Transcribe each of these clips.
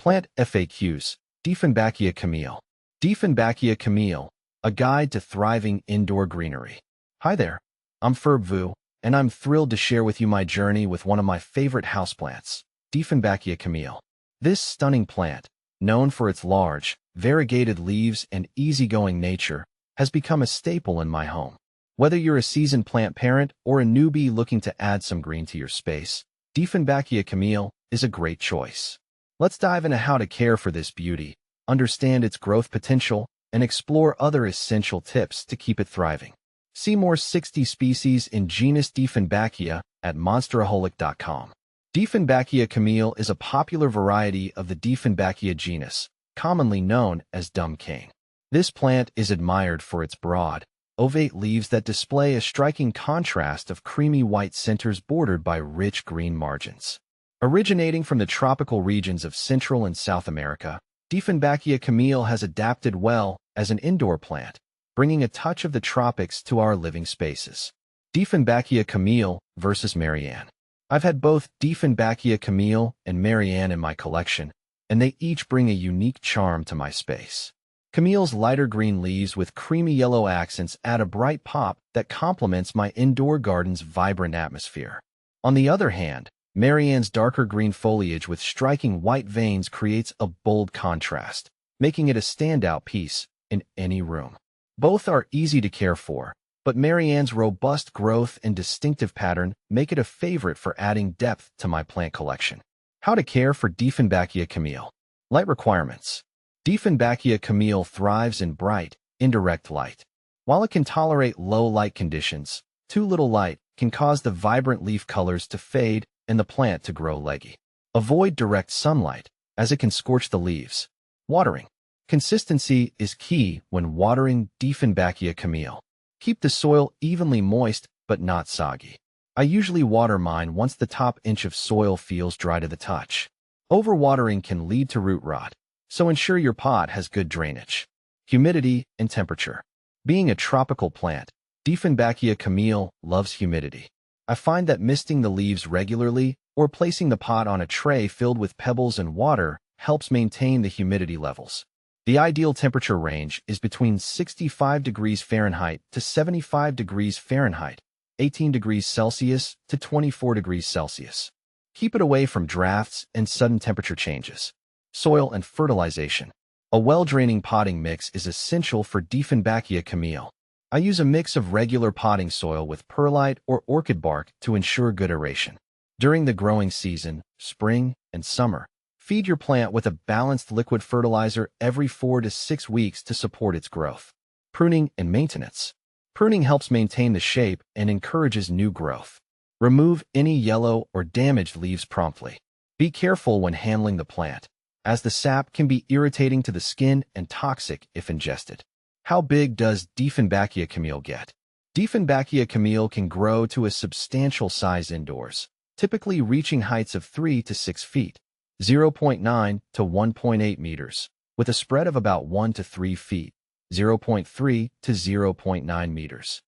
Plant FAQs, Dieffenbachia Camille. Dieffenbachia Camille, a guide to thriving indoor greenery. Hi there, I'm Vu, and I'm thrilled to share with you my journey with one of my favorite houseplants, Dieffenbachia Camille. This stunning plant, known for its large, variegated leaves and easygoing nature, has become a staple in my home. Whether you're a seasoned plant parent or a newbie looking to add some green to your space, Dieffenbachia Camille is a great choice. Let's dive into how to care for this beauty, understand its growth potential, and explore other essential tips to keep it thriving. See more 60 species in genus Dieffenbachia at monsteraholic.com. Dieffenbachia Camille is a popular variety of the Dieffenbachia genus, commonly known as dumb cane. This plant is admired for its broad, ovate leaves that display a striking contrast of creamy white centers bordered by rich green margins. Originating from the tropical regions of Central and South America, Dieffenbachia Camille has adapted well as an indoor plant, bringing a touch of the tropics to our living spaces. Dieffenbachia Camille versus Marianne. I've had both Dieffenbachia Camille and Marianne in my collection, and they each bring a unique charm to my space. Camille's lighter green leaves with creamy yellow accents add a bright pop that complements my indoor garden's vibrant atmosphere. On the other hand, Marianne's darker green foliage with striking white veins creates a bold contrast, making it a standout piece in any room. Both are easy to care for, but Marianne's robust growth and distinctive pattern make it a favorite for adding depth to my plant collection. How to care for Dieffenbachia Camille. Light requirements. Dieffenbachia Camille thrives in bright, indirect light. While it can tolerate low light conditions, too little light can cause the vibrant leaf colors to fade and the plant to grow leggy. Avoid direct sunlight, as it can scorch the leaves. Watering. Consistency is key when watering Dieffenbachia Camille. Keep the soil evenly moist but not soggy. I usually water mine once the top inch of soil feels dry to the touch. Overwatering can lead to root rot, so ensure your pot has good drainage. Humidity and temperature. Being a tropical plant, Dieffenbachia Camille loves humidity. I find that misting the leaves regularly or placing the pot on a tray filled with pebbles and water helps maintain the humidity levels. The ideal temperature range is between 65 degrees Fahrenheit to 75 degrees Fahrenheit, 18 degrees Celsius to 24 degrees Celsius. Keep it away from drafts and sudden temperature changes. Soil and fertilization. A well-draining potting mix is essential for Dieffenbachia Camille. I use a mix of regular potting soil with perlite or orchid bark to ensure good aeration. During the growing season, spring and summer, feed your plant with a balanced liquid fertilizer every 4 to 6 weeks to support its growth. Pruning and maintenance. Pruning helps maintain the shape and encourages new growth. Remove any yellow or damaged leaves promptly. Be careful when handling the plant, as the sap can be irritating to the skin and toxic if ingested. How big does Dieffenbachia Camille get? Dieffenbachia Camille can grow to a substantial size indoors, typically reaching heights of 3 to 6 feet, 0.9 to 1.8 meters, with a spread of about 1 to 3 feet, 0.3 to 0.9 meters.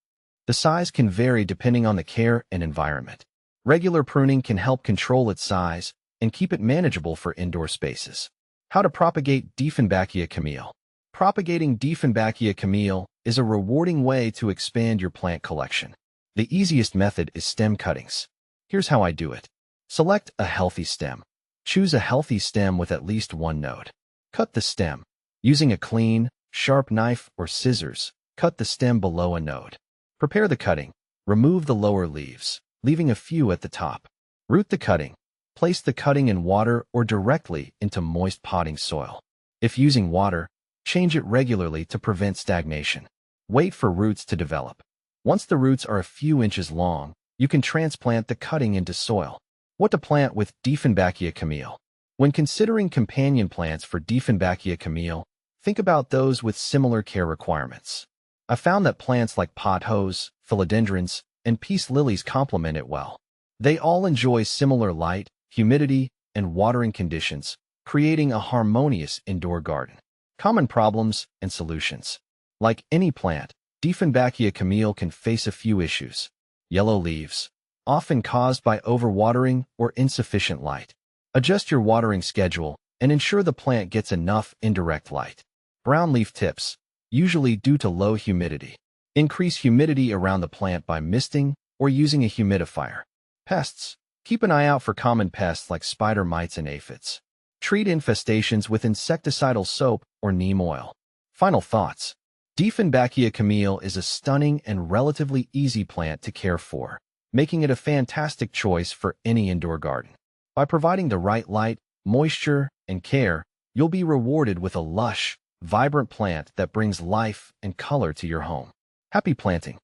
The size can vary depending on the care and environment. Regular pruning can help control its size and keep it manageable for indoor spaces. How to propagate Dieffenbachia Camille. Propagating Dieffenbachia Camille is a rewarding way to expand your plant collection. The easiest method is stem cuttings. Here's how I do it. Select a healthy stem. Choose a healthy stem with at least one node. Cut the stem. Using a clean, sharp knife or scissors, cut the stem below a node. Prepare the cutting. Remove the lower leaves, leaving a few at the top. Root the cutting. Place the cutting in water or directly into moist potting soil. If using water, change it regularly to prevent stagnation. Wait for roots to develop. Once the roots are a few inches long, you can transplant the cutting into soil. What to plant with Dieffenbachia Camille? When considering companion plants for Dieffenbachia Camille, think about those with similar care requirements. I found that plants like pothos, philodendrons, and peace lilies complement it well. They all enjoy similar light, humidity, and watering conditions, creating a harmonious indoor garden. Common problems and solutions. Like any plant, Dieffenbachia Camille can face a few issues. Yellow leaves, often caused by overwatering or insufficient light. Adjust your watering schedule and ensure the plant gets enough indirect light. Brown leaf tips, usually due to low humidity. Increase humidity around the plant by misting or using a humidifier. Pests. Keep an eye out for common pests like spider mites and aphids. Treat infestations with insecticidal soap or neem oil. Final thoughts. Dieffenbachia Camille is a stunning and relatively easy plant to care for, making it a fantastic choice for any indoor garden. By providing the right light, moisture, and care, you'll be rewarded with a lush, vibrant plant that brings life and color to your home. Happy planting!